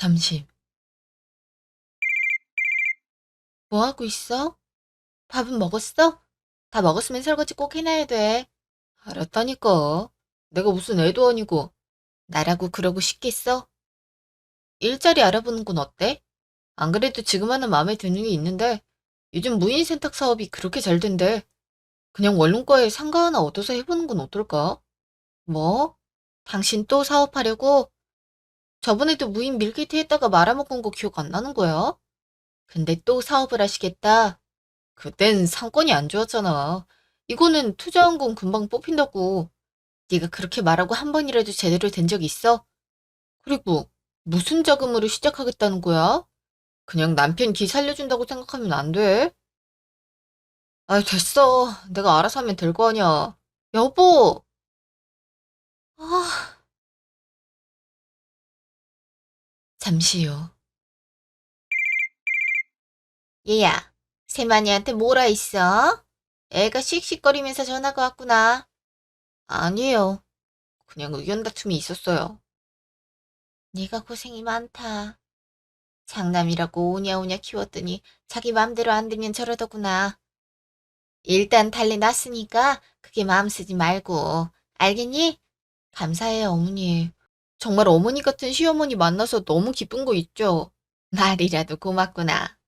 잠시. 뭐 하고 있어? 밥은 먹었어? 다 먹었으면 설거지 꼭 해놔야 돼. 알았다니까. 내가 무슨 애도 아니고 나라고 그러고 싶겠어? 일자리 알아보는 건 어때? 안 그래도 지금 하는 마음에 드는 게 있는데 요즘 무인 세탁 사업이 그렇게 잘 된대. 그냥 원룸과에 상가 하나 얻어서 해보는 건 어떨까? 뭐? 당신 또 사업하려고? 저번에도 무인 밀키트 했다가 말아먹은 거 기억 안 나는 거야? 근데 또 사업을 하시겠다? 그땐 상권이 안 좋았잖아. 이거는 투자한 건 금방 뽑힌다고. 네가 그렇게 말하고 한 번이라도 제대로 된 적 있어? 그리고 무슨 자금으로 시작하겠다는 거야? 그냥 남편 기 살려준다고 생각하면 안 돼. 아, 됐어. 내가 알아서 하면 될 거 아니야. 여보! 아, 잠시 후. 얘야, 세만이한테 뭐라 있어? 애가 씩씩거리면서 전화가 왔구나. 아니에요. 그냥 의견 다툼이 있었어요. 네가 고생이 많다. 장남이라고 오냐오냐 키웠더니 자기 맘대로 안 되면 저러더구나. 일단 달래 놨으니까 그게 마음 쓰지 말고. 알겠니? 감사해요, 어머니. 정말 어머니 같은 시어머니 만나서 너무 기쁜 거 있죠? 말이라도 고맙구나.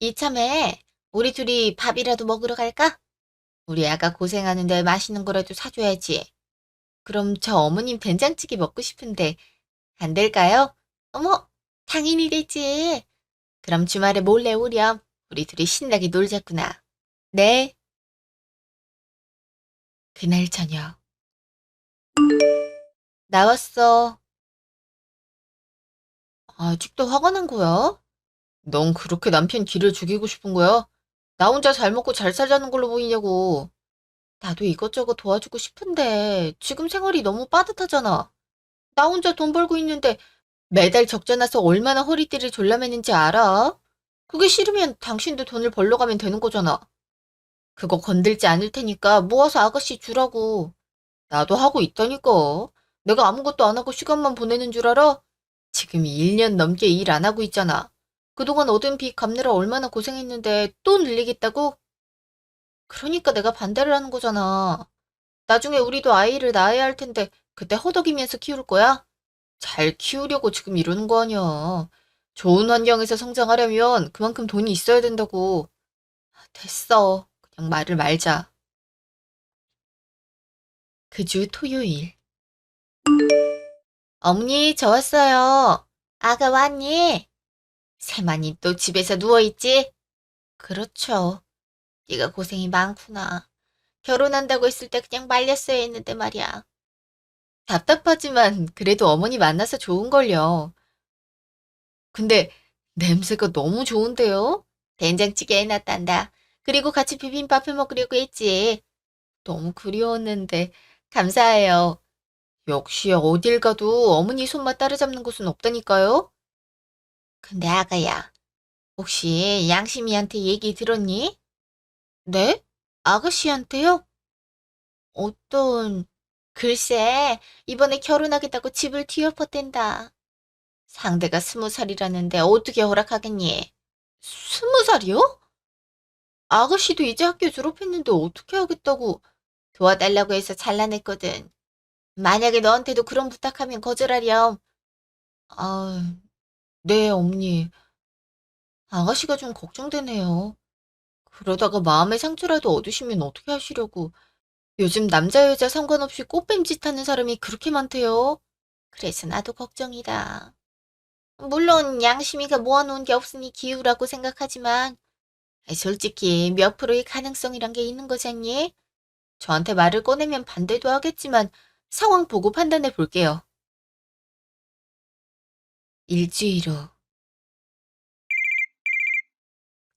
이참에 우리 둘이 밥이라도 먹으러 갈까? 우리 아가 고생하는데 맛있는 거라도 사줘야지. 그럼 저 어머님 된장찌개 먹고 싶은데 안 될까요? 어머, 당연히 되지. 그럼 주말에 몰래 오렴. 우리 둘이 신나게 놀자꾸나. 네. 그날 저녁. 나왔어. 아직도 화가 난 거야? 넌 그렇게 남편 기를 죽이고 싶은 거야? 나 혼자 잘 먹고 잘 살자는 걸로 보이냐고. 나도 이것저것 도와주고 싶은데 지금 생활이 너무 빠듯하잖아. 나 혼자 돈 벌고 있는데 매달 적자 나서 얼마나 허리띠를 졸라매는지 알아? 그게 싫으면 당신도 돈을 벌러 가면 되는 거잖아. 그거 건들지 않을 테니까 모아서 아가씨 주라고. 나도 하고 있다니까. 내가 아무것도 안 하고 시간만 보내는 줄 알아? 지금 1년 넘게 일 안 하고 있잖아. 그동안 얻은 빚 갚느라 얼마나 고생했는데 또 늘리겠다고? 그러니까 내가 반대를 하는 거잖아. 나중에 우리도 아이를 낳아야 할 텐데 그때 허덕이면서 키울 거야? 잘 키우려고 지금 이러는 거 아니야. 좋은 환경에서 성장하려면 그만큼 돈이 있어야 된다고. 됐어. 그냥 말을 말자. 그 주 토요일. 어머니, 저 왔어요. 아가 왔니? 세만이 또 집에서 누워있지? 그렇죠. 네가 고생이 많구나. 결혼한다고 했을 때 그냥 말렸어야 했는데 말이야. 답답하지만 그래도 어머니 만나서 좋은걸요. 근데 냄새가 너무 좋은데요? 된장찌개 해놨단다. 그리고 같이 비빔밥 해 먹으려고 했지. 너무 그리웠는데 감사해요. 역시 어딜 가도 어머니 손맛 따라잡는 곳은 없다니까요? 근데 아가야, 혹시 양심이한테 얘기 들었니? 네? 아가씨한테요? 어떤... 글쎄, 이번에 결혼하겠다고 집을 뒤엎었댄다. 상대가 20살이라는데 어떻게 허락하겠니? 20살이요? 아가씨도 이제 학교 졸업했는데 어떻게 하겠다고 도와달라고 해서 잘라냈거든. 만약에 너한테도 그런 부탁하면 거절하렴. 아, 네, 어머니. 아가씨가 좀 걱정되네요. 그러다가 마음의 상처라도 얻으시면 어떻게 하시려고. 요즘 남자 여자 상관없이 꽃뱀짓 하는 사람이 그렇게 많대요. 그래서 나도 걱정이다. 물론 양심이가 모아놓은 게 없으니 기우라고 생각하지만 솔직히 몇 프로의 가능성이란 게 있는 거잖니? 저한테 말을 꺼내면 반대도 하겠지만 상황 보고 판단해 볼게요. 일주일 후.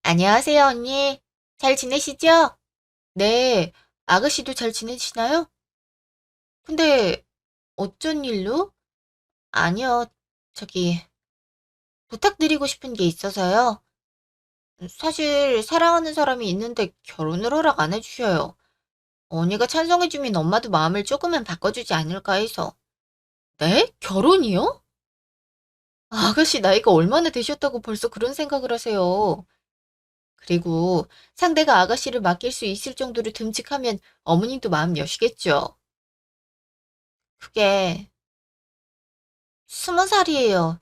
안녕하세요, 언니. 잘 지내시죠? 네, 아가씨도 잘 지내시나요? 근데 어쩐 일로? 아니요, 저기 부탁드리고 싶은 게 있어서요. 사실 사랑하는 사람이 있는데 결혼을 허락 안 해주셔요. 언니가 찬성해주면 엄마도 마음을 조금은 바꿔주지 않을까 해서. 네? 결혼이요? 아가씨 나이가 얼마나 되셨다고 벌써 그런 생각을 하세요. 그리고 상대가 아가씨를 맡길 수 있을 정도로 듬직하면 어머님도 마음 여시겠죠. 그게 20살이에요.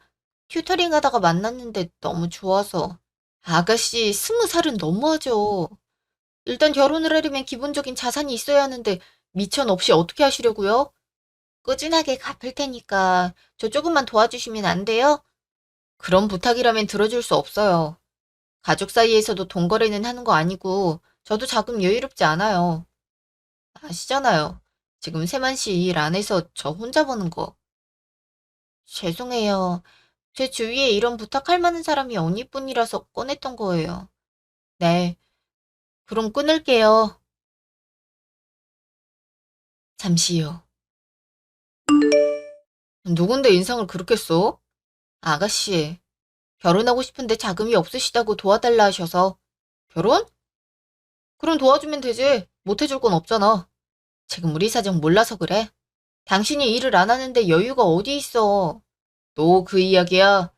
튜터링 하다가 만났는데 너무 좋아서. 아가씨 20살은 너무하죠. 일단 결혼을 하려면 기본적인 자산이 있어야 하는데 미천 없이 어떻게 하시려고요? 꾸준하게 갚을 테니까 저 조금만 도와주시면 안 돼요? 그런 부탁이라면 들어줄 수 없어요. 가족 사이에서도 돈 거래는 하는 거 아니고 저도 자금 여유롭지 않아요. 아시잖아요. 지금 세만 씨 일 안 해서 저 혼자 버는 거. 죄송해요. 제 주위에 이런 부탁할 만한 사람이 언니뿐이라서 꺼냈던 거예요. 네, 그럼 끊을게요. 잠시요. 누군데 인상을 그렇게 써? 아가씨, 결혼하고 싶은데 자금이 없으시다고 도와달라 하셔서. 결혼? 그럼 도와주면 되지. 못 해줄 건 없잖아. 지금 우리 사정 몰라서 그래. 당신이 일을 안 하는데 여유가 어디 있어. 너 그 이야기야.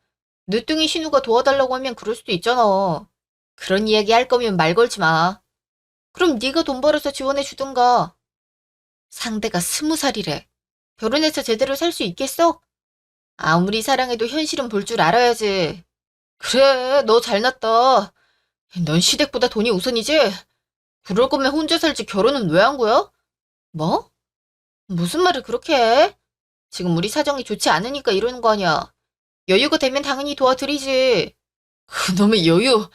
늦둥이 신우가 도와달라고 하면 그럴 수도 있잖아. 그런 이야기 할 거면 말 걸지 마. 그럼 네가 돈 벌어서 지원해 주든가. 상대가 20살이래. 결혼해서 제대로 살 수 있겠어? 아무리 사랑해도 현실은 볼 줄 알아야지. 그래, 너 잘났다. 넌 시댁보다 돈이 우선이지? 그럴 거면 혼자 살지 결혼은 왜 한 거야? 뭐? 무슨 말을 그렇게 해? 지금 우리 사정이 좋지 않으니까 이러는 거 아니야. 여유가 되면 당연히 도와드리지. 그놈의 여유.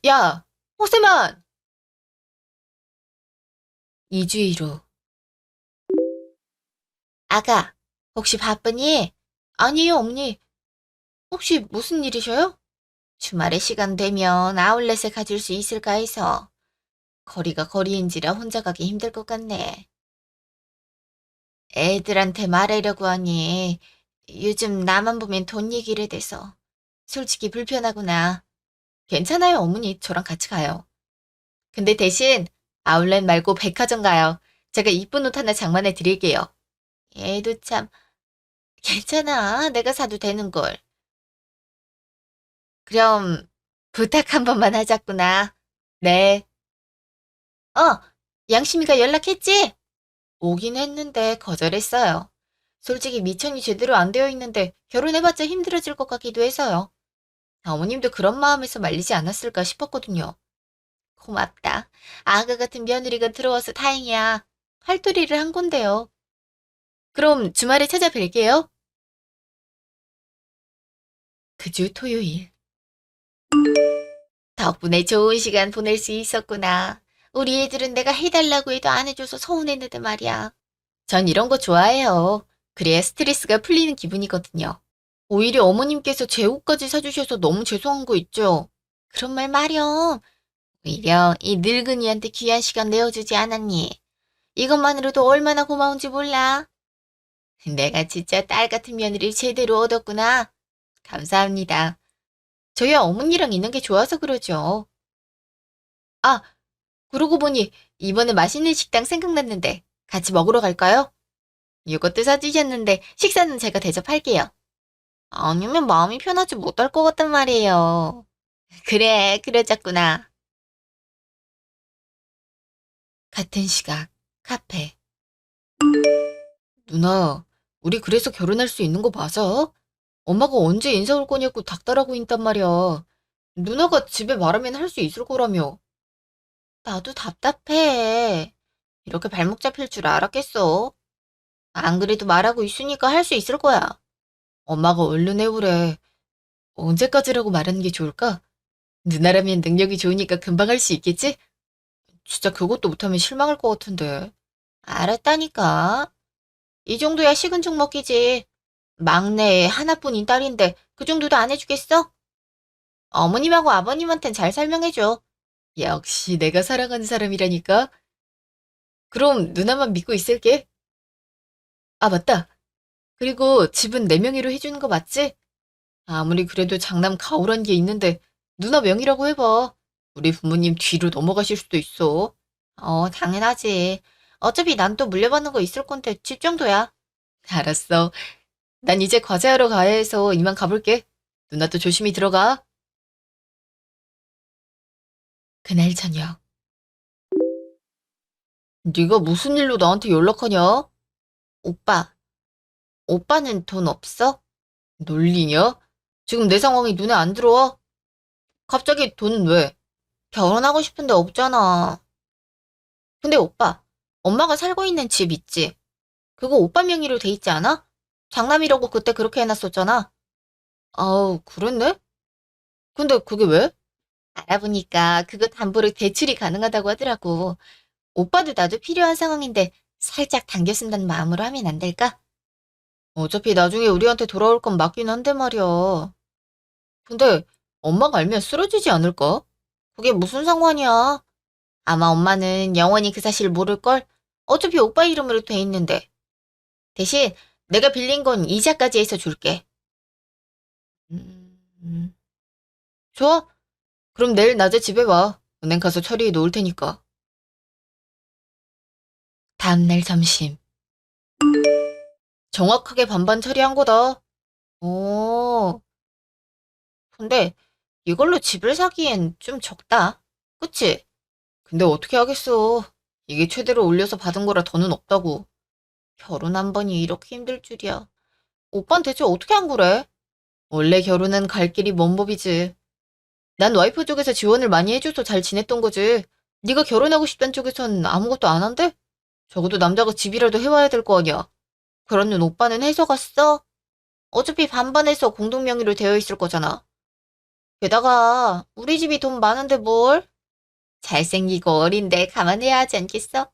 야, 호세만! 2주일 후. 아가, 혹시 바쁘니? 아니요, 어머니. 혹시 무슨 일이셔요? 주말에 시간 되면 아울렛에 가줄 수 있을까 해서. 거리가 거리인지라 혼자 가기 힘들 것 같네. 애들한테 말하려고 하니 요즘 나만 보면 돈 얘기를 돼서 솔직히 불편하구나. 괜찮아요, 어머니. 저랑 같이 가요. 근데 대신 아울렛 말고 백화점 가요. 제가 이쁜 옷 하나 장만해 드릴게요. 얘도 참 괜찮아. 내가 사도 되는걸. 그럼 부탁 한 번만 하자꾸나. 네. 어, 양심이가 연락했지? 오긴 했는데 거절했어요. 솔직히 미천이 제대로 안 되어 있는데 결혼해봤자 힘들어질 것 같기도 해서요. 어머님도 그런 마음에서 말리지 않았을까 싶었거든요. 고맙다. 아가 같은 며느리가 들어와서 다행이야. 활도리를 한 건데요. 그럼 주말에 찾아뵐게요. 그 주 토요일. 덕분에 좋은 시간 보낼 수 있었구나. 우리 애들은 내가 해달라고 해도 안 해줘서 서운했는데 말이야. 전 이런 거 좋아해요. 그래야 스트레스가 풀리는 기분이거든요. 오히려 어머님께서 제 옷까지 사주셔서 너무 죄송한 거 있죠? 그런 말 마렴. 오히려 이 늙은이한테 귀한 시간 내어주지 않았니? 이것만으로도 얼마나 고마운지 몰라. 내가 진짜 딸 같은 며느리를 제대로 얻었구나. 감사합니다. 저희 어머니랑 있는 게 좋아서 그러죠. 아, 그러고 보니 이번에 맛있는 식당 생각났는데 같이 먹으러 갈까요? 이것도 사주셨는데 식사는 제가 대접할게요. 아니면 마음이 편하지 못할 것 같단 말이에요. 그래, 그러자꾸나. 같은 시각, 카페. 누나, 우리 그래서 결혼할 수 있는 거 맞아? 엄마가 언제 인사 올 거냐고 닥달하고 있단 말이야. 누나가 집에 말하면 할 수 있을 거라며. 나도 답답해. 이렇게 발목 잡힐 줄 알았겠어. 안 그래도 말하고 있으니까 할 수 있을 거야. 엄마가 얼른 해오래. 언제까지라고 말하는 게 좋을까? 누나라면 능력이 좋으니까 금방 할 수 있겠지? 진짜 그것도 못하면 실망할 것 같은데. 알았다니까. 이 정도야 식은 죽 먹기지. 막내 하나뿐인 딸인데 그 정도도 안 해주겠어? 어머님하고 아버님한텐 잘 설명해줘. 역시 내가 사랑하는 사람이라니까. 그럼 누나만 믿고 있을게. 아, 맞다. 그리고 집은 내 명의로 해주는 거 맞지? 아무리 그래도 장남 가오란 게 있는데 누나 명의라고 해봐. 우리 부모님 뒤로 넘어가실 수도 있어. 당연하지. 어차피 난 또 물려받는 거 있을 건데 집 정도야. 알았어. 난 이제 과제하러 가야 해서 이만 가볼게. 누나도 조심히 들어가. 그날 저녁. 네가 무슨 일로 나한테 연락하냐? 오빠, 오빠는 돈 없어? 놀리냐? 지금 내 상황이 눈에 안 들어와? 갑자기 돈은 왜? 결혼하고 싶은데 없잖아. 근데 오빠, 엄마가 살고 있는 집 있지? 그거 오빠 명의로 돼 있지 않아? 장남이라고 그때 그렇게 해놨었잖아. 아우, 그랬네? 근데 그게 왜? 알아보니까 그거 담보로 대출이 가능하다고 하더라고. 오빠도 나도 필요한 상황인데 살짝 당겨 쓴다는 마음으로 하면 안 될까? 어차피 나중에 우리한테 돌아올 건 맞긴 한데 말이야. 근데 엄마가 알면 쓰러지지 않을까? 그게 무슨 상관이야? 아마 엄마는 영원히 그 사실 모를걸? 어차피 오빠 이름으로 돼 있는데. 대신 내가 빌린 건 이자까지 해서 줄게. 음, 좋아. 그럼 내일 낮에 집에 와. 은행 가서 처리해 놓을 테니까. 다음날 점심. 정확하게 반반 처리한 거다. 오, 근데 이걸로 집을 사기엔 좀 적다. 그치? 근데 어떻게 하겠어. 이게 최대로 올려서 받은 거라 더는 없다고. 결혼 한 번이 이렇게 힘들 줄이야. 오빤 대체 어떻게 한 거래? 원래 결혼은 갈 길이 먼 법이지. 난 와이프 쪽에서 지원을 많이 해줘서 잘 지냈던 거지. 네가 결혼하고 싶단 쪽에선 아무것도 안 한대? 적어도 남자가 집이라도 해와야 될 거 아니야. 그러는 오빠는 해서 갔어? 어차피 반반해서 공동명의로 되어 있을 거잖아. 게다가 우리 집이 돈 많은데 뭘? 잘생기고 어린데 감안해야 하지 않겠어?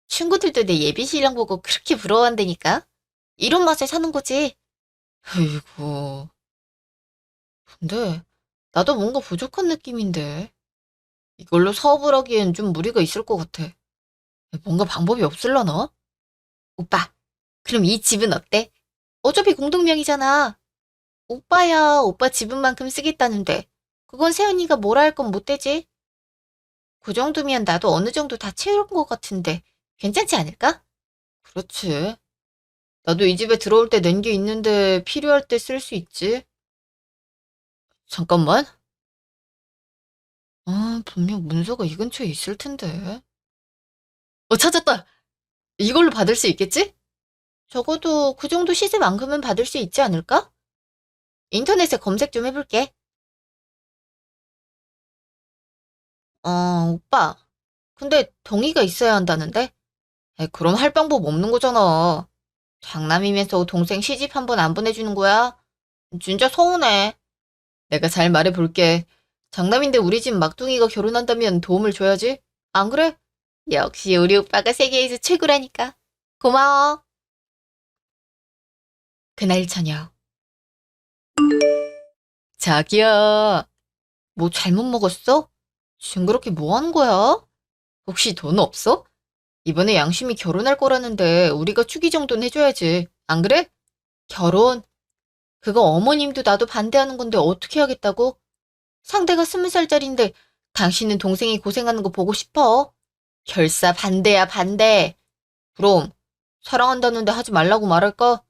친구들도 내 예비 신랑 보고 그렇게 부러워한다니까? 이런 맛에 사는 거지. 아이고, 근데 나도 뭔가 부족한 느낌인데. 이걸로 사업을 하기엔 좀 무리가 있을 것 같아. 뭔가 방법이 없을라나? 오빠, 그럼 이 집은 어때? 어차피 공동명의잖아. 오빠야, 오빠 지분만큼 쓰겠다는데. 그건 세연이가 뭐라 할 건 못 되지? 그 정도면 나도 어느 정도 다 채울 것 같은데. 괜찮지 않을까? 그렇지. 나도 이 집에 들어올 때 낸 게 있는데 필요할 때 쓸 수 있지. 잠깐만. 아, 분명 문서가 이 근처에 있을 텐데. 찾았다. 이걸로 받을 수 있겠지? 적어도 그 정도 시세만큼은 받을 수 있지 않을까? 인터넷에 검색 좀 해볼게. 오빠. 근데 동의가 있어야 한다는데? 그럼 할 방법 없는 거잖아. 장남이면서 동생 시집 한 번 안 보내주는 거야? 진짜 서운해. 내가 잘 말해볼게. 장남인데 우리 집 막둥이가 결혼한다면 도움을 줘야지. 안 그래? 역시 우리 오빠가 세계에서 최고라니까. 고마워. 그날 저녁. 자기야, 뭐 잘못 먹었어? 징그럽게 뭐 하는 거야? 혹시 돈 없어? 이번에 양심이 결혼할 거라는데 우리가 축의 정도는 해줘야지. 안 그래? 결혼? 그거 어머님도 나도 반대하는 건데 어떻게 하겠다고? 상대가 20살짜리인데 당신은 동생이 고생하는 거 보고 싶어? 결사 반대야, 반대. 그럼 사랑한다는데 하지 말라고 말할까?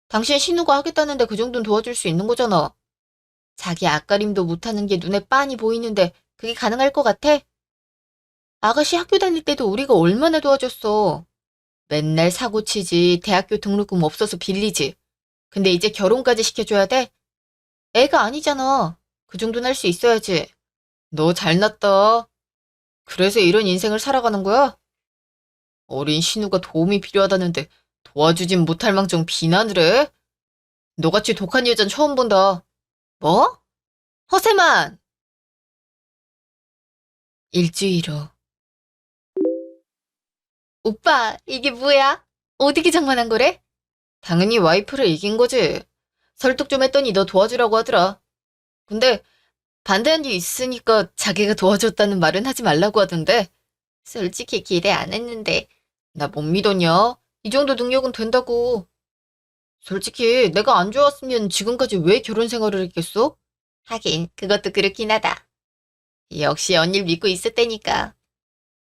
당신 신우가 하겠다는데 그 정도는 도와줄 수 있는 거잖아. 자기 앞가림도 못하는 게 눈에 빤히 보이는데 그게 가능할 것 같아? 아가씨 학교 다닐 때도 우리가 얼마나 도와줬어. 맨날 사고치지, 대학교 등록금 없어서 빌리지. 근데 이제 결혼까지 시켜줘야 돼? 애가 아니잖아. 그 정도는 할 수 있어야지. 너 잘났다. 그래서 이런 인생을 살아가는 거야? 어린 신우가 도움이 필요하다는데 도와주진 못할 망정 비난을 해? 너같이 독한 여잔 처음 본다. 뭐? 허세만! 일주일 후. 오빠, 이게 뭐야? 어디게 장만한 거래? 당연히 와이프를 이긴 거지. 설득 좀 했더니 너 도와주라고 하더라. 근데 반대한 게 있으니까 자기가 도와줬다는 말은 하지 말라고 하던데. 솔직히 기대 안 했는데. 나 못 믿었냐? 이 정도 능력은 된다고. 솔직히 내가 안 좋았으면 지금까지 왜 결혼 생활을 했겠어? 하긴 그것도 그렇긴 하다. 역시 언니를 믿고 있었다니까.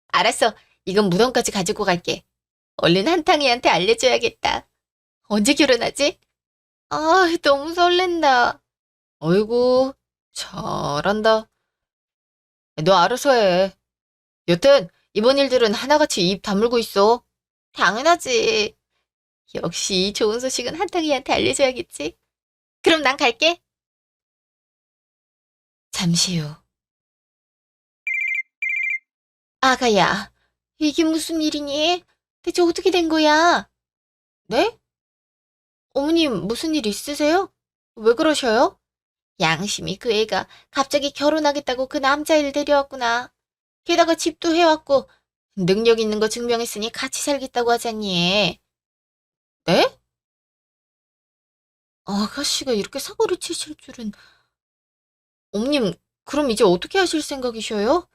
알았어. 이건 무덤까지 가지고 갈게. 얼른 한탕이한테 알려줘야겠다. 언제 결혼하지? 아, 너무 설렌다. 어이구, 잘한다. 너 알아서 해. 여튼, 이번 일들은 하나같이 입 다물고 있어. 당연하지. 역시 좋은 소식은 한탕이한테 알려줘야겠지. 그럼 난 갈게. 잠시 후. 아가야, 이게 무슨 일이니? 대체 어떻게 된 거야? 네? 어머님, 무슨 일 있으세요? 왜 그러셔요? 양심이 그 애가 갑자기 결혼하겠다고 그 남자애를 데려왔구나. 게다가 집도 해왔고, 능력 있는 거 증명했으니 같이 살겠다고 하잖니. 네? 아가씨가 이렇게 사고를 치실 줄은. 어머님, 그럼 이제 어떻게 하실 생각이셔요?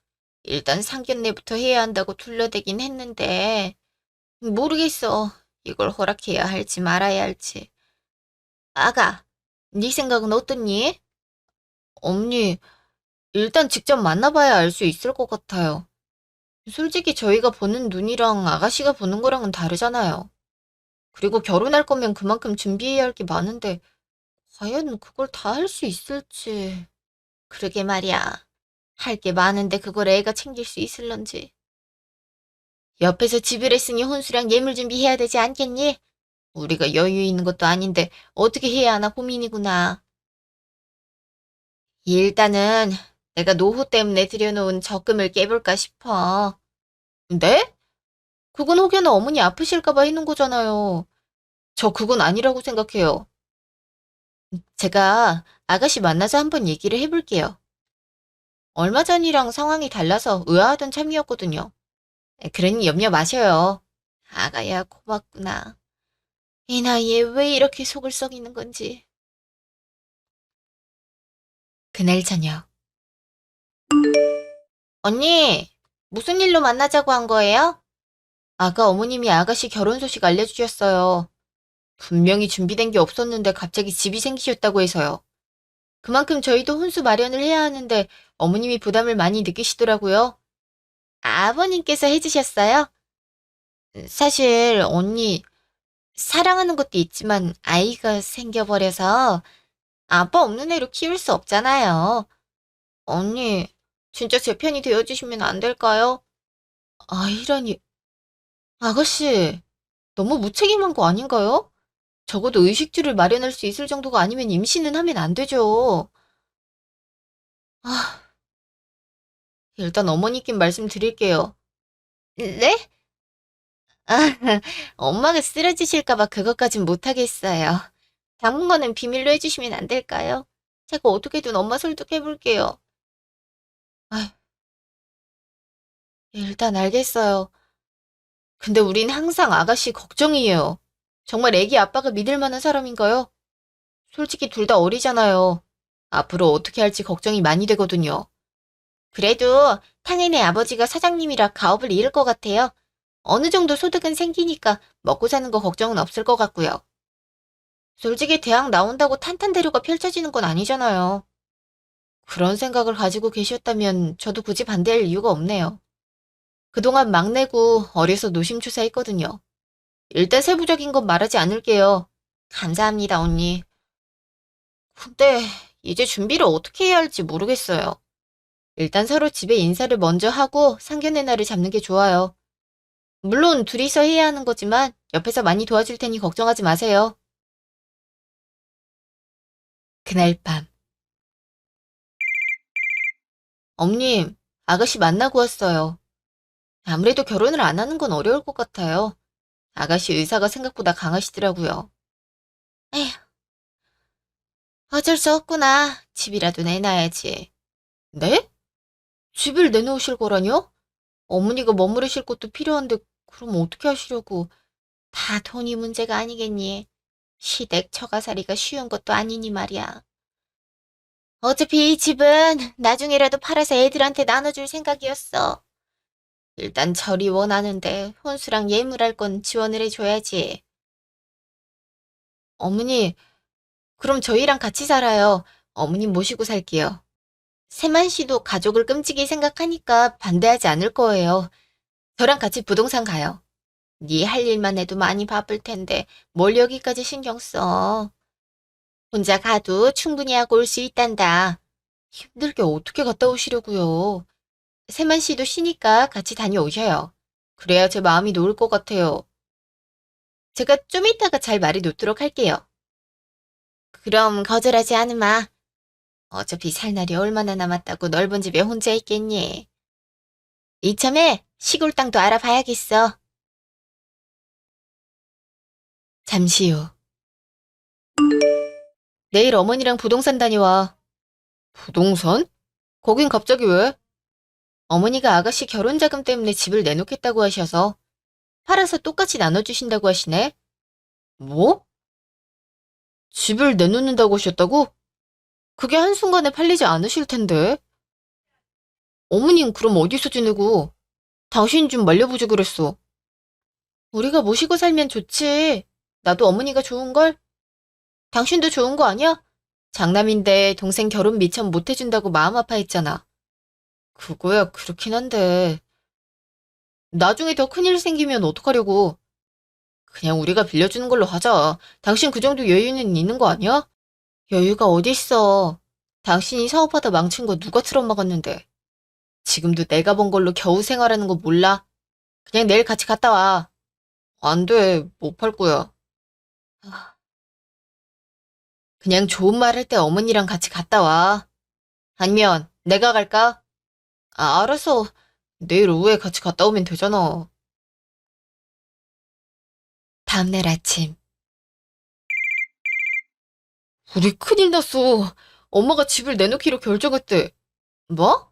일단 상견례부터 해야 한다고 둘러대긴 했는데, 모르겠어. 이걸 허락해야 할지 말아야 할지. 아가, 네 생각은 어떻니? 어머니, 일단 직접 만나봐야 알 수 있을 것 같아요. 솔직히 저희가 보는 눈이랑 아가씨가 보는 거랑은 다르잖아요. 그리고 결혼할 거면 그만큼 준비해야 할 게 많은데, 과연 그걸 다 할 수 있을지. 그러게 말이야. 할 게 많은데 그걸 애가 챙길 수 있을런지. 옆에서 집을 했으니 혼수랑 예물 준비해야 되지 않겠니? 우리가 여유 있는 것도 아닌데 어떻게 해야 하나 고민이구나. 일단은 내가 노후 때문에 들여놓은 적금을 깨볼까 싶어. 네? 그건 혹여나 어머니 아프실까 봐 해놓은 거잖아요. 저 그건 아니라고 생각해요. 제가 아가씨 만나서 한번 얘기를 해볼게요. 얼마 전이랑 상황이 달라서 의아하던 참이었거든요. 그러니 염려 마셔요. 아가야 고맙구나. 이 나이에 왜 이렇게 속을 썩이는 건지. 그날 저녁. 언니, 무슨 일로 만나자고 한 거예요? 아까 어머님이 아가씨 결혼 소식 알려주셨어요. 분명히 준비된 게 없었는데 갑자기 집이 생기셨다고 해서요. 그만큼 저희도 혼수 마련을 해야 하는데 어머님이 부담을 많이 느끼시더라고요. 아버님께서 해주셨어요? 사실 언니 사랑하는 것도 있지만 아이가 생겨버려서 아빠 없는 애로 키울 수 없잖아요. 언니, 진짜 제 편이 되어주시면 안 될까요? 아이라니, 아가씨, 너무 무책임한 거 아닌가요? 적어도 의식주를 마련할 수 있을 정도가 아니면 임신은 하면 안 되죠. 아, 일단 어머니께 말씀드릴게요. 네? 아, 엄마가 쓰러지실까봐 그것까진 못하겠어요. 당분간은 비밀로 해주시면 안 될까요? 제가 어떻게든 엄마 설득해볼게요. 아, 일단 알겠어요. 근데 우린 항상 아가씨 걱정이에요. 정말 애기 아빠가 믿을 만한 사람인가요? 솔직히 둘 다 어리잖아요. 앞으로 어떻게 할지 걱정이 많이 되거든요. 그래도 탕은의 아버지가 사장님이라 가업을 잃을 것 같아요. 어느 정도 소득은 생기니까 먹고 사는 거 걱정은 없을 것 같고요. 솔직히 대학 나온다고 탄탄대로가 펼쳐지는 건 아니잖아요. 그런 생각을 가지고 계셨다면 저도 굳이 반대할 이유가 없네요. 그동안 막내고 어려서 노심초사했거든요. 일단 세부적인 건 말하지 않을게요. 감사합니다, 언니. 근데 이제 준비를 어떻게 해야 할지 모르겠어요. 일단 서로 집에 인사를 먼저 하고 상견례 날을 잡는 게 좋아요. 물론 둘이서 해야 하는 거지만 옆에서 많이 도와줄 테니 걱정하지 마세요. 그날 밤. 엄님, 아가씨 만나고 왔어요. 아무래도 결혼을 안 하는 건 어려울 것 같아요. 아가씨 의사가 생각보다 강하시더라고요. 에휴, 어쩔 수 없구나. 집이라도 내놔야지. 네? 집을 내놓으실 거라뇨? 어머니가 머무르실 곳도 필요한데 그럼 어떻게 하시려고? 다 돈이 문제가 아니겠니? 시댁 처가살이가 쉬운 것도 아니니 말이야. 어차피 이 집은 나중에라도 팔아서 애들한테 나눠줄 생각이었어. 일단 절이 원하는데 혼수랑 예물할 건 지원을 해줘야지. 어머니, 그럼 저희랑 같이 살아요. 어머님 모시고 살게요. 세만 씨도 가족을 끔찍이 생각하니까 반대하지 않을 거예요. 저랑 같이 부동산 가요. 네 할 일만 해도 많이 바쁠 텐데 뭘 여기까지 신경 써. 혼자 가도 충분히 하고 올 수 있단다. 힘들게 어떻게 갔다 오시려고요. 세만 씨도 쉬니까 같이 다녀오셔요. 그래야 제 마음이 놓을 것 같아요. 제가 좀 이따가 잘 말이 놓도록 할게요. 그럼 거절하지 않으마. 어차피 살 날이 얼마나 남았다고 넓은 집에 혼자 있겠니? 이참에 시골 땅도 알아봐야겠어. 잠시 후. 내일 어머니랑 부동산 다녀와. 부동산? 거긴 갑자기 왜? 어머니가 아가씨 결혼 자금 때문에 집을 내놓겠다고 하셔서 팔아서 똑같이 나눠주신다고 하시네. 뭐? 집을 내놓는다고 하셨다고? 그게 한순간에 팔리지 않으실 텐데. 어머님 그럼 어디서 지내고? 당신 좀 말려보지 그랬어. 우리가 모시고 살면 좋지. 나도 어머니가 좋은걸? 당신도 좋은 거 아니야? 장남인데 동생 결혼 미처 못 해준다고 마음 아파했잖아. 그거야 그렇긴 한데 나중에 더 큰일 생기면 어떡하려고. 그냥 우리가 빌려주는 걸로 하자. 당신 그 정도 여유는 있는 거 아니야? 여유가 어딨어. 당신이 사업하다 망친 거 누가 틀어막았는데. 지금도 내가 번 걸로 겨우 생활하는 거 몰라? 그냥 내일 같이 갔다 와. 안 돼. 못 팔 거야. 아, 그냥 좋은 말 할 때 어머니랑 같이 갔다 와. 아니면 내가 갈까? 아, 알았어. 내일 오후에 같이 갔다 오면 되잖아. 다음날 아침. 우리 큰일 났어. 엄마가 집을 내놓기로 결정했대. 뭐?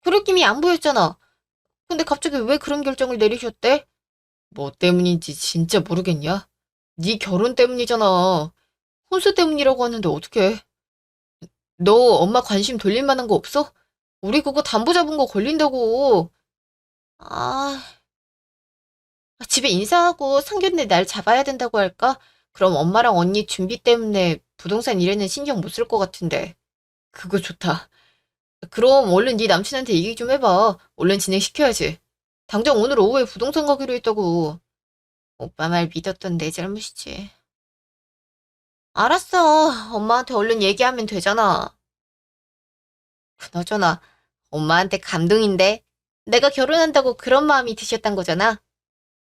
그럴 김이 안 보였잖아. 근데 갑자기 왜 그런 결정을 내리셨대? 뭐 때문인지 진짜 모르겠냐? 네 결혼 때문이잖아. 혼수 때문이라고 하는데 어떡해. 너 엄마 관심 돌릴 만한 거 없어? 우리 그거 담보 잡은 거 걸린다고. 아, 집에 인사하고 상견례 날 잡아야 된다고 할까? 그럼 엄마랑 언니 준비 때문에 부동산 일에는 신경 못 쓸 것 같은데. 그거 좋다. 그럼 얼른 네 남친한테 얘기 좀 해봐. 얼른 진행시켜야지. 당장 오늘 오후에 부동산 가기로 했다고. 오빠 말 믿었던 내 잘못이지. 알았어. 엄마한테 얼른 얘기하면 되잖아. 그나저나 엄마한테 감동인데. 내가 결혼한다고 그런 마음이 드셨단 거잖아.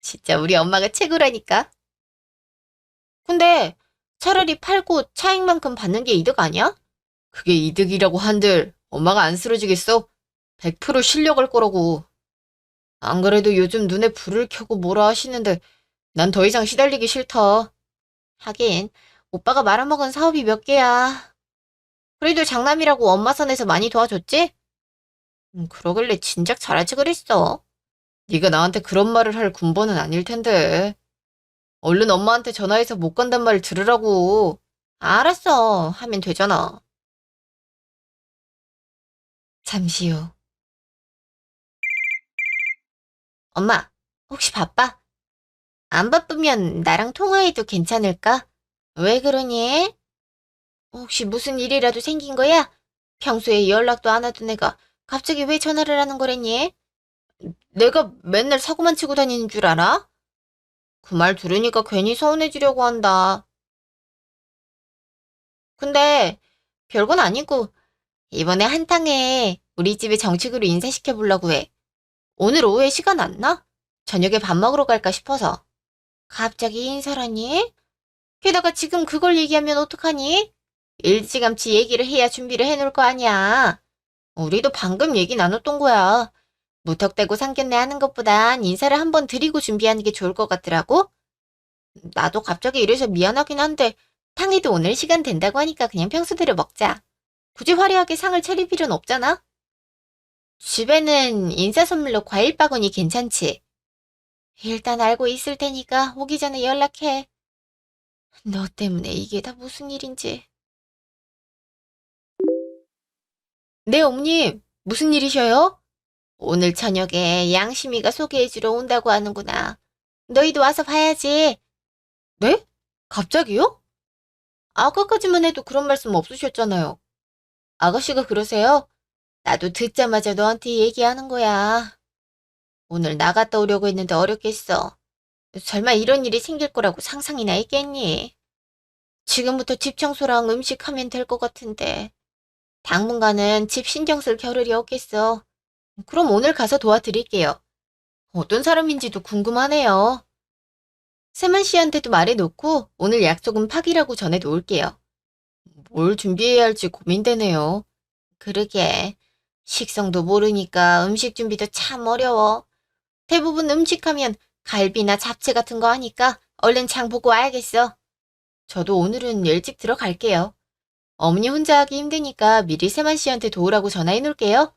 진짜 우리 엄마가 최고라니까. 근데 차라리 팔고 차익만큼 받는 게 이득 아니야? 그게 이득이라고 한들 엄마가 안 쓰러지겠어? 100% 실려갈 거라고. 안 그래도 요즘 눈에 불을 켜고 뭐라 하시는데 난 더 이상 시달리기 싫다. 하긴 오빠가 말아먹은 사업이 몇 개야. 그래도 장남이라고 엄마 선에서 많이 도와줬지? 그러길래 진작 잘하지 그랬어. 네가 나한테 그런 말을 할 군번은 아닐 텐데. 얼른 엄마한테 전화해서 못 간단 말 들으라고. 알았어. 하면 되잖아. 잠시 후. 엄마, 혹시 바빠? 안 바쁘면 나랑 통화해도 괜찮을까? 왜 그러니? 혹시 무슨 일이라도 생긴 거야? 평소에 연락도 안 하던 애가 갑자기 왜 전화를 하는 거랬니? 내가 맨날 사고만 치고 다니는 줄 알아? 그 말 들으니까 괜히 서운해지려고 한다. 근데 별건 아니고 이번에 한탕에 우리 집에 정식으로 인사시켜 보려고 해. 오늘 오후에 시간 안 나? 저녁에 밥 먹으러 갈까 싶어서. 갑자기 인사라니? 게다가 지금 그걸 얘기하면 어떡하니? 일찌감치 얘기를 해야 준비를 해놓을 거 아니야. 우리도 방금 얘기 나눴던 거야. 무턱대고 상견례 하는 것보단 인사를 한번 드리고 준비하는 게 좋을 것 같더라고. 나도 갑자기 이래서 미안하긴 한데 탕이도 오늘 시간 된다고 하니까 그냥 평소대로 먹자. 굳이 화려하게 상을 차릴 필요는 없잖아. 집에는 인사 선물로 과일 바구니 괜찮지? 일단 알고 있을 테니까 오기 전에 연락해. 너 때문에 이게 다 무슨 일인지. 네, 어머님. 무슨 일이셔요? 오늘 저녁에 양심이가 소개해주러 온다고 하는구나. 너희도 와서 봐야지. 네? 갑자기요? 아까까지만 해도 그런 말씀 없으셨잖아요. 아가씨가 그러세요? 나도 듣자마자 너한테 얘기하는 거야. 오늘 나갔다 오려고 했는데 어렵겠어. 설마 이런 일이 생길 거라고 상상이나 했겠니? 지금부터 집 청소랑 음식하면 될 것 같은데. 당분간은 집 신경 쓸 겨를이 없겠어. 그럼 오늘 가서 도와드릴게요. 어떤 사람인지도 궁금하네요. 세만 씨한테도 말해놓고 오늘 약속은 파기라고 전해놓을게요. 뭘 준비해야 할지 고민되네요. 그러게. 식성도 모르니까 음식 준비도 참 어려워. 대부분 음식하면 갈비나 잡채 같은 거 하니까 얼른 장 보고 와야겠어. 저도 오늘은 일찍 들어갈게요. 어머니 혼자 하기 힘드니까 미리 세만 씨한테 도우라고 전화해 놓을게요.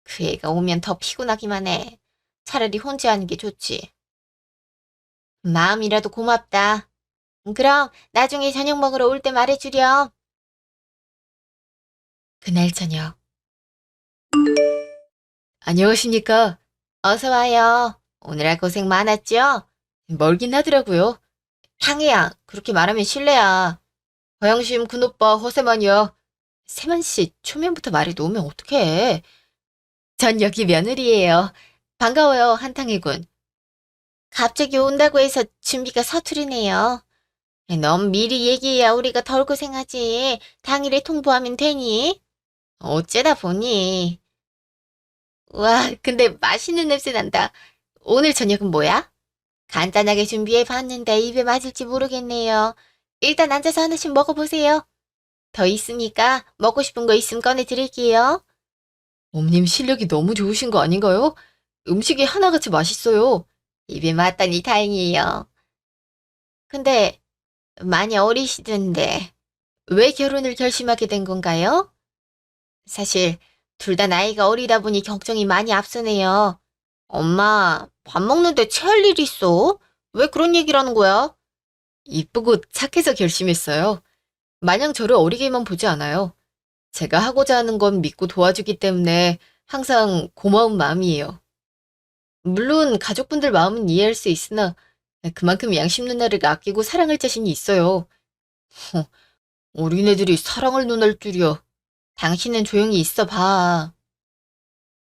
그 애가 오면 더 피곤하기만 해. 차라리 혼자 하는 게 좋지. 마음이라도 고맙다. 그럼 나중에 저녁 먹으러 올 때 말해주렴. 그날 저녁. 안녕하십니까? 어서 와요. 오늘아 고생 많았죠? 멀긴 하더라고요. 향이야, 그렇게 말하면 실례야. 허영심 큰오빠 허세만이야. 세만 씨 초면부터 말해 놓으면 어떡해. 전 여기 며느리예요. 반가워요, 한탕의 군. 갑자기 온다고 해서 준비가 서투르네요. 넌 미리 얘기해야 우리가 덜 고생하지. 당일에 통보하면 되니? 어쩌다 보니. 와, 근데 맛있는 냄새 난다. 오늘 저녁은 뭐야? 간단하게 준비해 봤는데 입에 맞을지 모르겠네요. 일단 앉아서 하나씩 먹어보세요. 더 있으니까 먹고 싶은 거 있으면 꺼내드릴게요. 어머님 실력이 너무 좋으신 거 아닌가요? 음식이 하나같이 맛있어요. 입에 맞다니 다행이에요. 근데 많이 어리시던데 왜 결혼을 결심하게 된 건가요? 사실 둘 다 나이가 어리다 보니 걱정이 많이 앞서네요. 엄마, 밥 먹는데 체할 일 있어? 왜 그런 얘기를 하는 거야? 이쁘고 착해서 결심했어요. 마냥 저를 어리게만 보지 않아요. 제가 하고자 하는 건 믿고 도와주기 때문에 항상 고마운 마음이에요. 물론 가족분들 마음은 이해할 수 있으나 그만큼 양심 누나를 아끼고 사랑할 자신이 있어요. 허, 어린애들이 사랑을 논할 줄이야. 당신은 조용히 있어 봐.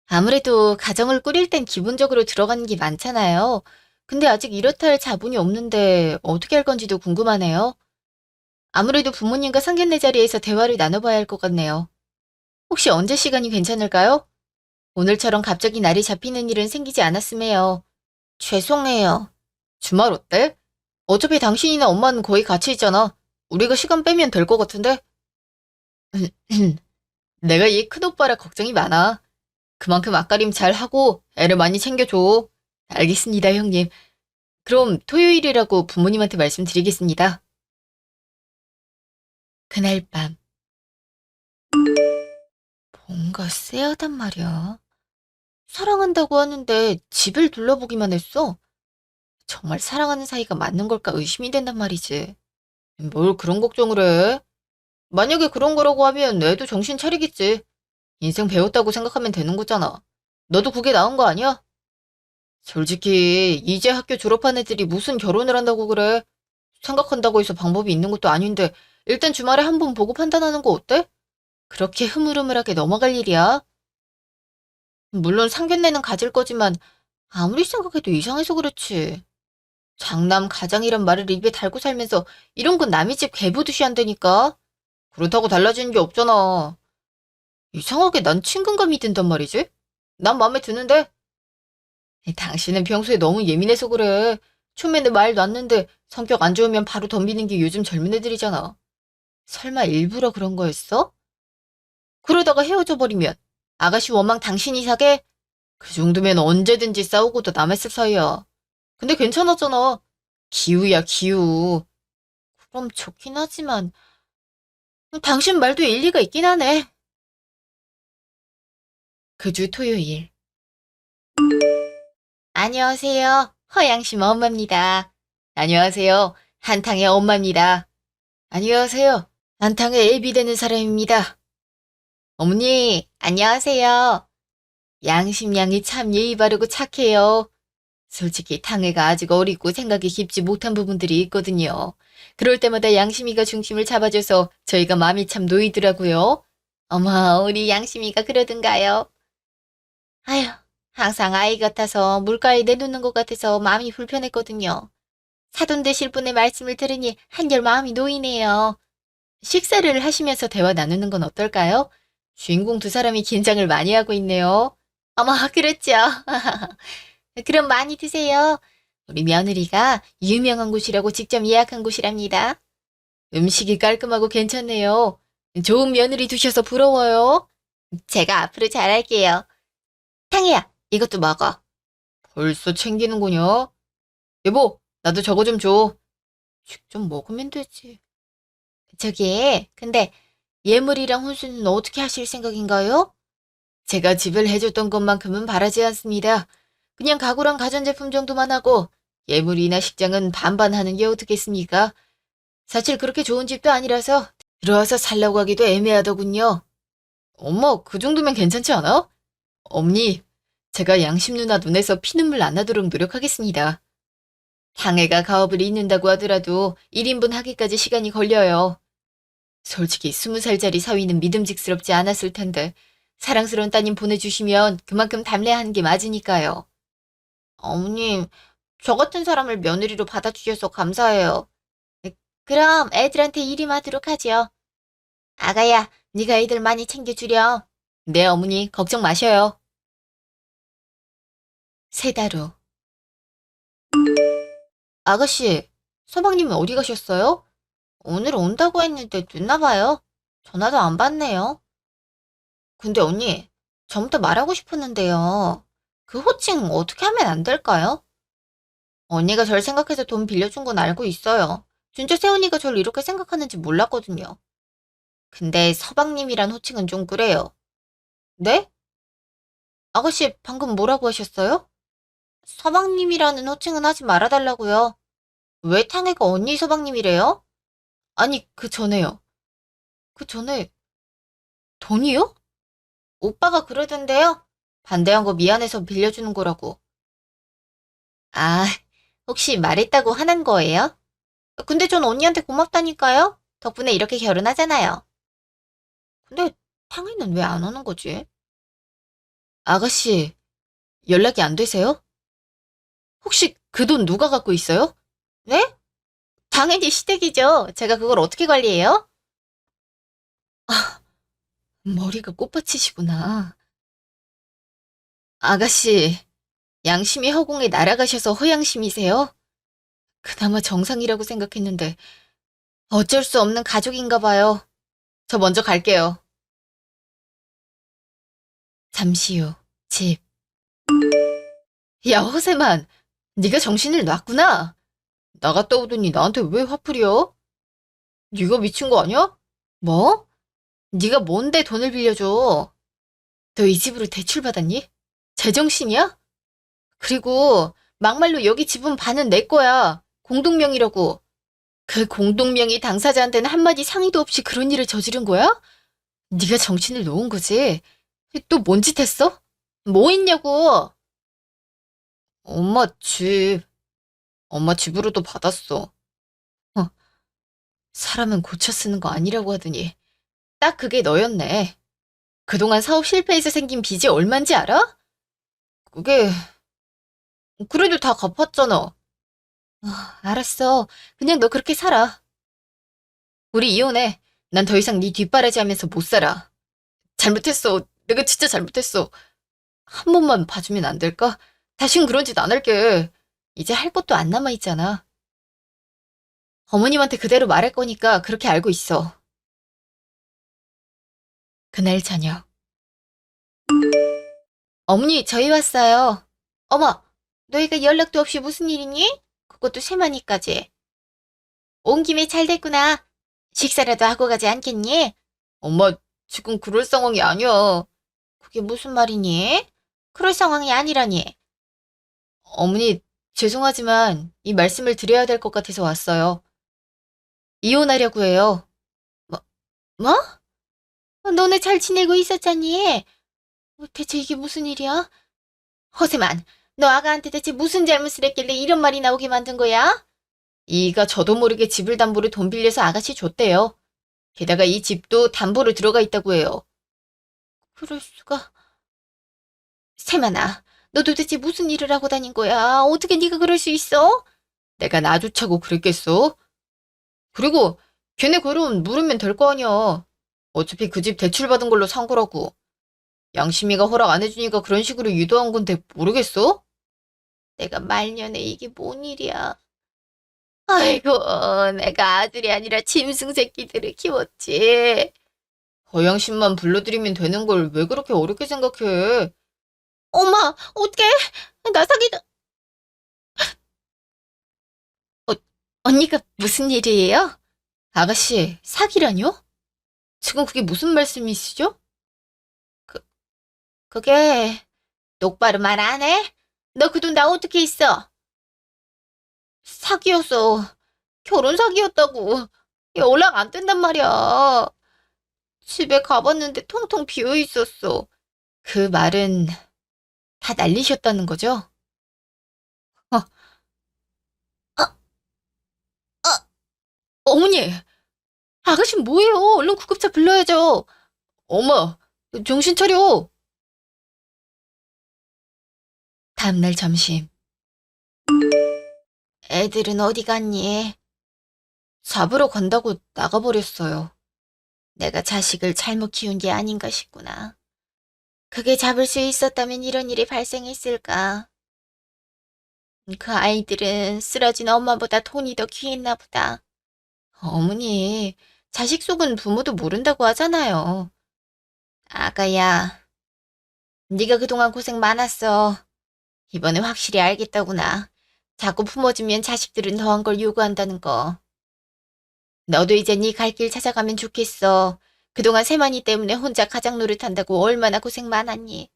아무래도 가정을 꾸릴 땐 기본적으로 들어가는 게 많잖아요. 근데 아직 이렇다 할 자본이 없는데 어떻게 할 건지도 궁금하네요. 아무래도 부모님과 상견례 자리에서 대화를 나눠봐야 할 것 같네요. 혹시 언제 시간이 괜찮을까요? 오늘처럼 갑자기 날이 잡히는 일은 생기지 않았음 해요. 죄송해요. 주말 어때? 어차피 당신이나 엄마는 거의 같이 있잖아. 우리가 시간 빼면 될 것 같은데? 내가 이 큰오빠라 걱정이 많아. 그만큼 앞가림 잘 하고 애를 많이 챙겨줘. 알겠습니다, 형님. 그럼 토요일이라고 부모님한테 말씀드리겠습니다. 그날 밤. 뭔가 쎄하단 말이야. 사랑한다고 하는데 집을 둘러보기만 했어. 정말 사랑하는 사이가 맞는 걸까 의심이 된단 말이지. 뭘 그런 걱정을 해? 만약에 그런 거라고 하면 애도 정신 차리겠지. 인생 배웠다고 생각하면 되는 거잖아. 너도 그게 나은 거 아니야? 솔직히 이제 학교 졸업한 애들이 무슨 결혼을 한다고 그래? 생각한다고 해서 방법이 있는 것도 아닌데 일단 주말에 한 번 보고 판단하는 거 어때? 그렇게 흐물흐물하게 넘어갈 일이야? 물론 상견례는 가질 거지만 아무리 생각해도 이상해서 그렇지. 장남 가장이란 말을 입에 달고 살면서 이런 건 남의 집 개보듯이 한다니까. 그렇다고 달라지는 게 없잖아. 이상하게 난 친근감이 든단 말이지? 난 마음에 드는데? 당신은 평소에 너무 예민해서 그래. 초면에 말 놨는데 성격 안 좋으면 바로 덤비는 게 요즘 젊은 애들이잖아. 설마 일부러 그런 거였어? 그러다가 헤어져 버리면 아가씨 원망 당신이 사게? 그 정도면 언제든지 싸우고도 남았을 사이야. 근데 괜찮았잖아. 기우야, 기우. 그럼 좋긴 하지만 당신 말도 일리가 있긴 하네. 그 주 토요일. 안녕하세요. 허양심 엄마입니다. 안녕하세요. 한탕의 엄마입니다. 안녕하세요. 한탕의 애비 되는 사람입니다. 어머니, 안녕하세요. 양심양이 참 예의 바르고 착해요. 솔직히 탕애가 아직 어리고 생각이 깊지 못한 부분들이 있거든요. 그럴 때마다 양심이가 중심을 잡아줘서 저희가 마음이 참 놓이더라고요. 어머, 우리 양심이가 그러던가요? 아휴, 항상 아이 같아서 물가에 내놓는 것 같아서 마음이 불편했거든요. 사돈 되실 분의 말씀을 들으니 한결 마음이 놓이네요. 식사를 하시면서 대화 나누는 건 어떨까요? 주인공 두 사람이 긴장을 많이 하고 있네요. 어머, 그렇죠. 그럼 많이 드세요. 우리 며느리가 유명한 곳이라고 직접 예약한 곳이랍니다. 음식이 깔끔하고 괜찮네요. 좋은 며느리 두셔서 부러워요. 제가 앞으로 잘할게요. 탕이야, 이것도 먹어. 벌써 챙기는군요. 여보, 나도 저거 좀 줘. 직접 먹으면 되지. 근데 예물이랑 혼수는 어떻게 하실 생각인가요? 제가 집을 해줬던 것만큼은 바라지 않습니다. 그냥 가구랑 가전제품 정도만 하고 예물이나 식장은 반반 하는 게 어떻겠습니까? 사실 그렇게 좋은 집도 아니라서 들어와서 살라고 하기도 애매하더군요. 어머, 그 정도면 괜찮지 않아? 어머니, 제가 양심 누나 눈에서 피눈물 안 나도록 노력하겠습니다. 당애가 가업을 잇는다고 하더라도 1인분 하기까지 시간이 걸려요. 솔직히 20살짜리 사위는 믿음직스럽지 않았을 텐데 사랑스러운 따님 보내주시면 그만큼 담례하는 게 맞으니까요. 어머님, 저 같은 사람을 며느리로 받아주셔서 감사해요. 그럼 애들한테 일임하도록 하죠. 아가야, 네가 애들 많이 챙겨주렴. 네, 어머니, 걱정 마셔요. 3달 후. 아가씨, 서방님은 어디 가셨어요? 오늘 온다고 했는데 늦나 봐요. 전화도 안 받네요. 근데 언니, 전부터 말하고 싶었는데요. 그 호칭 어떻게 하면 안 될까요? 언니가 절 생각해서 돈 빌려준 건 알고 있어요. 진짜 세훈이가 절 이렇게 생각하는지 몰랐거든요. 근데 서방님이란 호칭은 좀 그래요. 네? 아가씨 방금 뭐라고 하셨어요? 서방님이라는 호칭은 하지 말아달라고요. 왜 탕애가 언니 서방님이래요? 아니, 그 전에요. 그 전에 돈이요? 오빠가 그러던데요? 반대한 거 미안해서 빌려주는 거라고. 아, 혹시 말했다고 화난 거예요? 근데 전 언니한테 고맙다니까요? 덕분에 이렇게 결혼하잖아요. 근데 탕이는 왜 안 오는 거지? 아가씨, 연락이 안 되세요? 혹시 그 돈 누가 갖고 있어요? 네? 당연히 시댁이죠. 제가 그걸 어떻게 관리해요? 머리가 꽃밭이시구나. 아가씨, 양심이 허공에 날아가셔서 허양심이세요? 그나마 정상이라고 생각했는데 어쩔 수 없는 가족인가 봐요. 저 먼저 갈게요. 잠시 후, 집. 야, 허세만, 네가 정신을 놨구나. 나갔다 오더니 나한테 왜 화풀이여? 네가 미친 거 아니야? 뭐? 네가 뭔데 돈을 빌려줘? 너 이 집으로 대출받았니? 제정신이야? 그리고 막말로 여기 지분 반은 내 거야. 공동명의라고. 그 공동명의 당사자한테는 한마디 상의도 없이 그런 일을 저지른 거야? 네가 정신을 놓은 거지? 또 뭔 짓 했어? 뭐 했냐고? 엄마 집. 엄마 집으로도 받았어. 어, 사람은 고쳐 쓰는 거 아니라고 하더니 딱 그게 너였네. 그동안 사업 실패해서 생긴 빚이 얼만지 알아? 그게 그래도 다 갚았잖아. 알았어. 그냥 너 그렇게 살아. 우리 이혼해. 난 더 이상 네 뒷바라지 하면서 못 살아. 잘못했어. 내가 진짜 잘못했어. 한 번만 봐주면 안 될까? 다신 그런 짓 안 할게. 이제 할 것도 안 남아있잖아. 어머님한테 그대로 말할 거니까 그렇게 알고 있어. 그날 저녁. 어머니, 저희 왔어요. 어머, 너희가 연락도 없이 무슨 일이니? 그것도 세마니까지. 온 김에 잘 됐구나. 식사라도 하고 가지 않겠니? 엄마, 지금 그럴 상황이 아니야. 그게 무슨 말이니? 그럴 상황이 아니라니. 어머니, 죄송하지만 이 말씀을 드려야 될 것 같아서 왔어요. 이혼하려고 해요. 뭐, 뭐? 너네 잘 지내고 있었잖니? 대체 이게 무슨 일이야? 허세만, 너 아가한테 대체 무슨 잘못을 했길래 이런 말이 나오게 만든 거야? 이가 저도 모르게 집을 담보로 돈 빌려서 아가씨 줬대요. 게다가 이 집도 담보로 들어가 있다고 해요. 그럴 수가. 세만아, 너 도대체 무슨 일을 하고 다닌 거야? 어떻게 네가 그럴 수 있어? 내가 나조차고 그랬겠어? 그리고 걔네 그럼 물으면 될 거 아니야. 어차피 그 집 대출받은 걸로 산 거라고. 양심이가 허락 안 해주니까 그런 식으로 유도한 건데 모르겠어? 내가 말년에 이게 뭔 일이야. 아이고, 내가 아들이 아니라 짐승 새끼들을 키웠지. 거양심만 불러들이면 되는 걸 왜 그렇게 어렵게 생각해? 엄마, 어떡해? 나 사기다. 어, 언니가 무슨 일이에요? 아가씨, 사기라뇨? 지금 그게 무슨 말씀이시죠? 그, 그게 똑바로 말 안 해? 너 그 돈 나 어떻게 있어? 사기였어. 결혼 사기였다고. 연락 안 된단 말이야. 집에 가봤는데 텅텅 비어 있었어. 그 말은 다 날리셨다는 거죠? 어, 아, 아, 어머니! 아가씨 뭐예요? 얼른 구급차 불러야죠. 엄마, 정신 차려. 다음날 점심. 애들은 어디 갔니? 잡으러 간다고 나가버렸어요. 내가 자식을 잘못 키운 게 아닌가 싶구나. 그게 잡을 수 있었다면 이런 일이 발생했을까? 그 아이들은 쓰러진 엄마보다 돈이 더 귀했나 보다. 어머니, 자식 속은 부모도 모른다고 하잖아요. 아가야, 네가 그동안 고생 많았어. 이번에 확실히 알겠다구나. 자꾸 품어주면 자식들은 더한 걸 요구한다는 거. 너도 이제 네 갈 길 찾아가면 좋겠어. 그동안 세만이 때문에 혼자 가장 노릇한다고 얼마나 고생 많았니?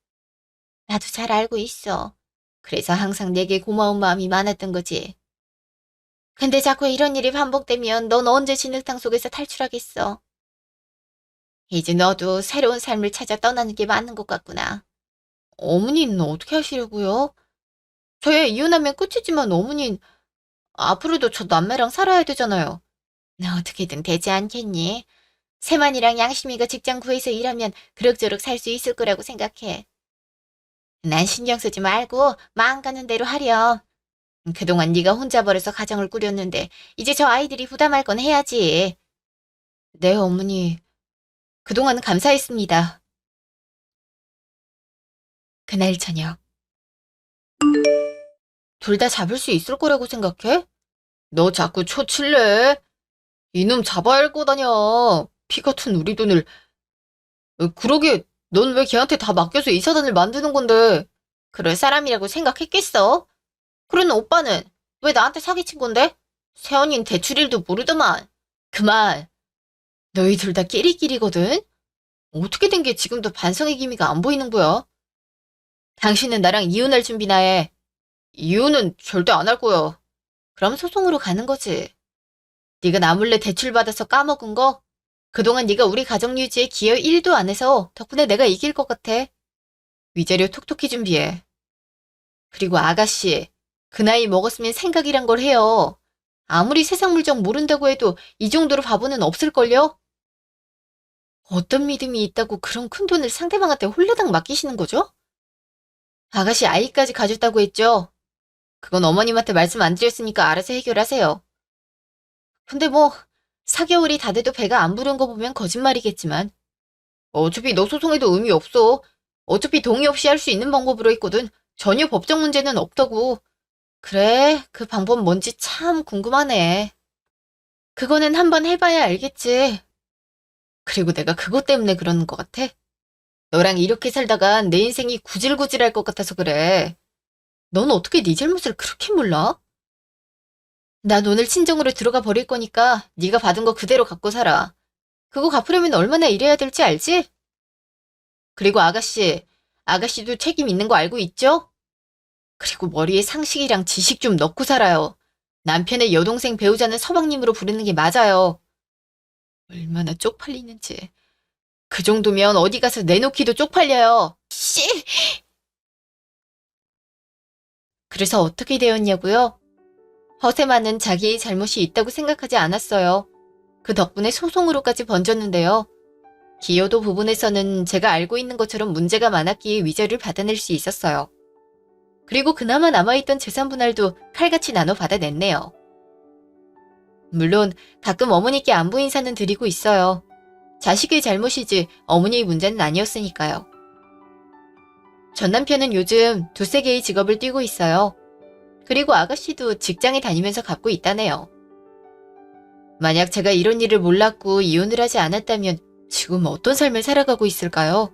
나도 잘 알고 있어. 그래서 항상 내게 고마운 마음이 많았던 거지. 근데 자꾸 이런 일이 반복되면 넌 언제 진흙탕 속에서 탈출하겠어? 이제 너도 새로운 삶을 찾아 떠나는 게 맞는 것 같구나. 어머니는 어떻게 하시려고요? 저야 이혼하면 끝이지만 어머니는 앞으로도 저 남매랑 살아야 되잖아요. 나 어떻게든 되지 않겠니? 세만이랑 양심이가 직장 구해서 일하면 그럭저럭 살 수 있을 거라고 생각해. 난 신경 쓰지 말고 마음 가는 대로 하렴. 그동안 네가 혼자 벌어서 가정을 꾸렸는데 이제 저 아이들이 부담할 건 해야지. 네, 어머니. 그동안 감사했습니다. 그날 저녁. 둘 다 잡을 수 있을 거라고 생각해? 너 자꾸 초칠래? 이놈 잡아야 할 거다냐. 피 같은 우리 돈을. 그러게 넌 왜 걔한테 다 맡겨서 이 사단을 만드는 건데. 그럴 사람이라고 생각했겠어? 그런 오빠는 왜 나한테 사기친 건데? 세연이는 대출일도 모르더만. 그만. 너희 둘 다 끼리끼리거든? 어떻게 된 게 지금도 반성의 기미가 안 보이는 거야? 당신은 나랑 이혼할 준비나 해. 이혼은 절대 안 할 거야. 그럼 소송으로 가는 거지. 네가 나 몰래 대출받아서 까먹은 거? 그동안 네가 우리 가정 유지에 기여 1도 안 해서 덕분에 내가 이길 것 같아. 위자료 톡톡히 준비해. 그리고 아가씨, 그 나이 먹었으면 생각이란 걸 해요. 아무리 세상 물정 모른다고 해도 이 정도로 바보는 없을걸요? 어떤 믿음이 있다고 그런 큰 돈을 상대방한테 홀라당 맡기시는 거죠? 아가씨 아이까지 가졌다고 했죠? 그건 어머님한테 말씀 안 드렸으니까 알아서 해결하세요. 근데 뭐 4개월이 다 돼도 배가 안 부른 거 보면 거짓말이겠지만 어차피 너 소송해도 의미 없어. 어차피 동의 없이 할 수 있는 방법으로 했거든. 전혀 법적 문제는 없다고. 그래, 그 방법 뭔지 참 궁금하네. 그거는 한번 해봐야 알겠지. 그리고 내가 그것 때문에 그러는 것 같아? 너랑 이렇게 살다간 내 인생이 구질구질할 것 같아서 그래. 넌 어떻게 네 잘못을 그렇게 몰라? 난 오늘 친정으로 들어가 버릴 거니까 네가 받은 거 그대로 갖고 살아. 그거 갚으려면 얼마나 일해야 될지 알지? 그리고 아가씨도 책임 있는 거 알고 있죠? 그리고 머리에 상식이랑 지식 좀 넣고 살아요. 남편의 여동생 배우자는 서방님으로 부르는 게 맞아요. 얼마나 쪽팔리는지. 그 정도면 어디 가서 내놓기도 쪽팔려요. 씨! 그래서 어떻게 되었냐고요? 허세만은 자기의 잘못이 있다고 생각하지 않았어요. 그 덕분에 소송으로까지 번졌는데요. 기여도 부분에서는 제가 알고 있는 것처럼 문제가 많았기에 위자료를 받아낼 수 있었어요. 그리고 그나마 남아있던 재산 분할도 칼같이 나눠 받아냈네요. 물론 가끔 어머니께 안부 인사는 드리고 있어요. 자식의 잘못이지 어머니의 문제는 아니었으니까요. 전 남편은 요즘 두세 개의 직업을 띄고 있어요. 그리고 아가씨도 직장에 다니면서 갖고 있다네요. 만약 제가 이런 일을 몰랐고 이혼을 하지 않았다면 지금 어떤 삶을 살아가고 있을까요?